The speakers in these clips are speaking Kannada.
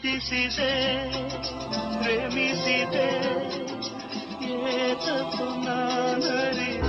ಪ್ರೀತಿಸಿದೆ ಪ್ರೇಮಿಸಿದೆ ಏತತ್ತು ನಾನರಿದೆ.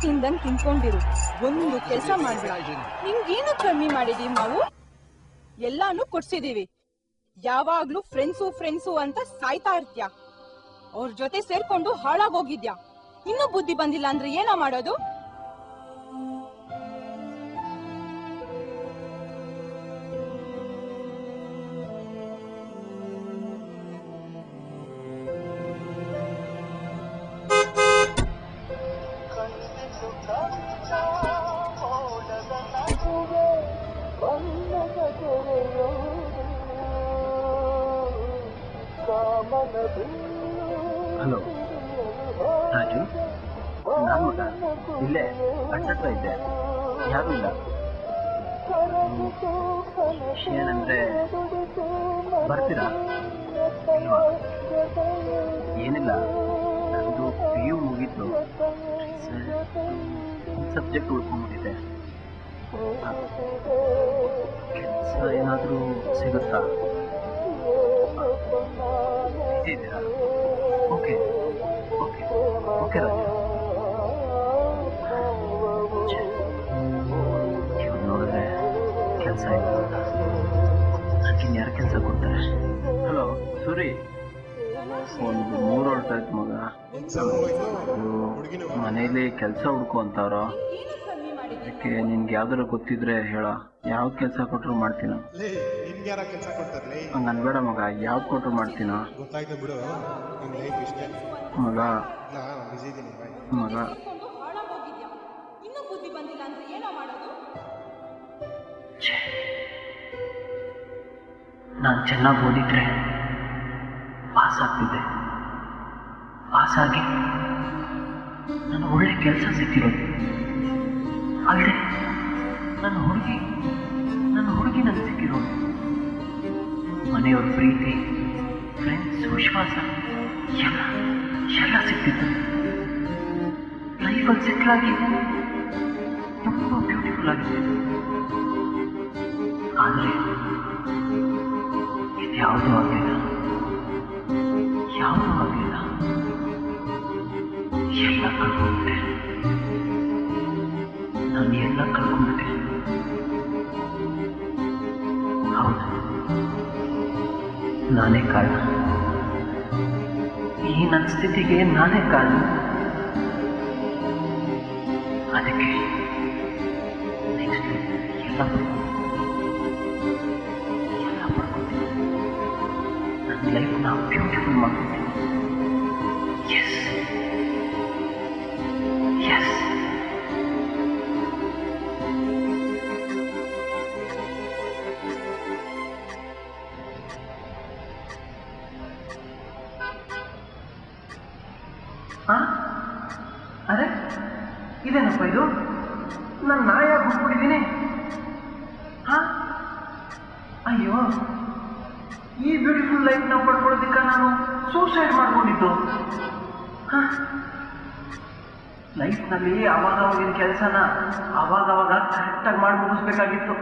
ತಿಂದಂಗ್ ತಿನ್ಕೊಂಡಿರು, ಒಂದು ಕೆಲಸ ಮಾಡ್ಬೇಡ. ನಿಂಗೇನು ಕಮ್ಮಿ ಮಾಡಿದೀವಿ ನಾವು? ಎಲ್ಲಾನು ಕೊಡ್ಸಿದೀವಿ. ಯಾವಾಗ್ಲೂ ಫ್ರೆಂಡ್ಸು ಅಂತ ಸಾಯ್ತಾ ಇರ್ತ್ಯಾ. ಅವ್ರ ಜೊತೆ ಸೇರ್ಕೊಂಡು ಹಾಳಾಗೋಗಿದ್ಯಾ. ಇನ್ನೂ ಬುದ್ಧಿ ಬಂದಿಲ್ಲ ಅಂದ್ರೆ ಏನೋ ಮಾಡೋದು? ಹಲೋ ರಾಜು, ನಾನು ಮಗ ಇಲ್ಲೇ ಅಡ್ಡತ್ತ ಇದ್ದೆ, ಯಾರೂ ಇಲ್ಲ. ಏನಂದ್ರೆ ಬರ್ತೀರಾ? ಇಲ್ವಾ? ಏನಿಲ್ಲ, ನಂದು PU ಮುಗೀತು, ಸಬ್ಜೆಕ್ಟ್ ಉಳ್ಕೊಂಡ್ಬಿಟ್ಟಿದೆ. ಕೆಲಸ ಏನಾದರೂ ಸಿಗುತ್ತಾ? ಇದ್ದೀರಾ? Okay okay okay Raju. ಇವ್ರು ನೋಡಿದ್ರೆ ಕೆಲಸ ಇಲ್ಲ, ನನಗಿನ್ಯಾರು ಕೆಲಸ ಕೊಡ್ತಾರೆ? ಹಲೋ ಸೂರಿ, ಒಂದು 3 ಹೊರಟಾಯ್ತು ಮಗ. ಮನೇಲಿ ಕೆಲಸ ಹುಡ್ಕೋ ಅಂತವ್ರು. ಅದಕ್ಕೆ ನಿನ್ಗೆ ಯಾವ್ದಾರು ಗೊತ್ತಿದ್ರೆ ಹೇಳ, ಯಾವ ಕೆಲಸ ಕೊಟ್ಟರು ಮಾಡ್ತೀನ. ನನ್ ಬೇಡ ಮಗ, ಯಾವ್ದು ಕೊಟ್ಟರು ಮಾಡ್ತೀನ ಮಗ. ಮಗ ನಾನು ಚೆನ್ನಾಗಿ ಓದಿದ್ರೆ ಪಾಸ್ ಆಗ್ತಿದ್ದೆ. ಪಾಸಾಗಿ ನನ್ನ ಒಳ್ಳೆ ಕೆಲಸ ಸಿಕ್ಕಿರೋದು ಅಲ್ಲದೆ ನನ್ನ ಹುಡುಗಿ ನನಗೆ ಸಿಕ್ಕಿರೋದು. ಮನೆಯವ್ರ ಪ್ರೀತಿ, ಫ್ರೆಂಡ್ಸ್ ವಿಶ್ವಾಸ ಎಲ್ಲ ಸಿಕ್ತಿತ್ತು. ಲೈಫಲ್ಲಿ ಸೆಟ್ಲ್ ಆಗಿ ತುಂಬ ಬ್ಯೂಟಿಫುಲ್ ಆಗಿದೆ. ಆದರೆ ಇದು ಯಾವುದೂ ಆಗಲಿಲ್ಲ. ಎಲ್ಲ ಕಳ್ಕೊಂಡ್ಬಿಟ್ಟೆ. ನಾನು ಎಲ್ಲ ಕಳ್ಕೊಂಡ್ಬಿಟ್ಟೆ. ಹೌದು, ನಾನೇ ಕಾರಣ. ಈ ನನ್ನ ಸ್ಥಿತಿಗೆ ನಾನೇ ಕಾರಣ. ಅದಕ್ಕೆ ನೆಕ್ಸ್ಟ್ ಎಲ್ಲ ಪಡ್ಕೊತೀನಿ. ನನ್ನ ಲೈಫ್ನ ಬ್ಯೂಟಿಫುಲ್ ಮಾಡ್ಕೊತೀನಿ. Yes yes. ಅರೆ ಇದೇನಪ್ಪ ಇದು? ನನ್ನ ನಾಯ ಹುಡ್ಬಿಟ್ಟಿದ್ದೀನಿ. ಅಯ್ಯೋ, ಈ ಬ್ಯೂಟಿಫುಲ್ ಲೈಫ್ನ ಪಡ್ಕೊಳ್ಳೋದಕ್ಕೆ ನಾನು ಸೂಸೈಡ್ ಮಾಡ್ಕೊಂಡಿದ್ದು. ಲೈಫ್ನಲ್ಲಿ ಅವಾಗ ಅವಾಗಿನ ಕೆಲಸನ ಅವಾಗ ಕರೆಕ್ಟಾಗಿ ಮಾಡಿ ಮುಗಿಸ್ಬೇಕಾಗಿತ್ತು.